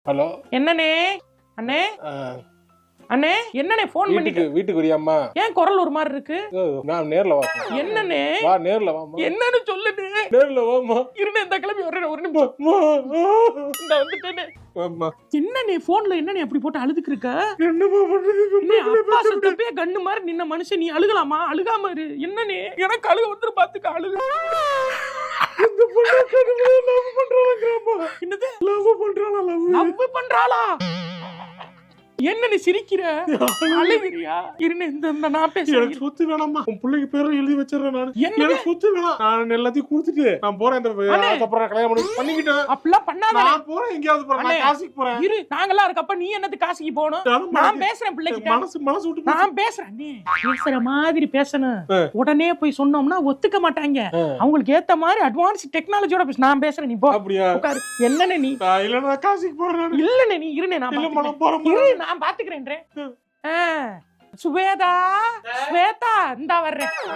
Hello என்னண்ணே அண்ணே அண்ணே என்னண்ணே போன் பண்ணிட்டு வீட்டுக்கு வரியாம்மா? ஏன் குரல் ஒரு மாதிரி இருக்கு? நான் நேர்ல வா. என்னண்ணே வா நேர்ல வாமா. என்னன்னு சொல்லுண்ணே. நேர்ல வாமா. இருண்ணே இந்த கிளம்பி வர்றேன் ஒரு நிமிஷம். இந்த வந்துட்டேனே. வாமா. என்னண்ணே போன்ல என்னண்ணே அப்படி போட்டு அழுதுக்கு இருக்க? என்னமா பண்றது? அப்பா சுத்தப்பே கண்ணு மாதிரி நின்ன மனுஷன் நீ அழுகலாமா? அழுகாம இரு. என்னண்ணே எனக்கு அழுக வந்து பாத்துக்க அழுகு. இந்த பொண்ணு கடுமையா லவ் பண்றாளாங்கறாமா. என்னது? லவ் பண்றாளா? லவ் பண்றாளா? என்ன நீ சிரிக்கிற? அழுகிறியா? இருண்ணே இந்த நான் பேசுறேன். எனக்கு சொத்து வேணாம்மா. உன் பிள்ளைக்கு பேரை எழுதி வச்சிரறேன் நான். எனக்கு சொத்து வேணாம். நான் எல்லாத்தையும் கொடுத்துட்டு நான் போறேன். இந்த அப்புறம் கல்யாணம் பண்ணிக்கிட்டேன். அப்படிலாம் பண்ணாத. நான் போறேன் எங்கயாவது போறேன். நான் காசிக்கு போறேன். இரு நாங்கலாம் இருக்கப்ப நீ என்னது காசிக்கு போணும்? நான் பேசுறேன் பிள்ளைகிட்ட. மனசு விட்டு நான் பேசுறேன். நீ பேசுற மாதிரி பேசணும். உடனே போய் சொன்னோம்னா ஒத்துக்க மாட்டாங்க. அவங்களுக்கு ஏத்த மாதிரி அட்வான்ஸ் டெக்னாலஜியோட பேச. நான் பேசுறேன் நீ போ. அப்படியே உட்காரு. என்னனே நீ? இல்ல நான் காசிக்கு போறேன். இல்லனே நீ இருனே நான் போறேன். நான் பாத்துக்கிறேன். சுவேதா ஸ்வேதா இந்தா வர்றேன்.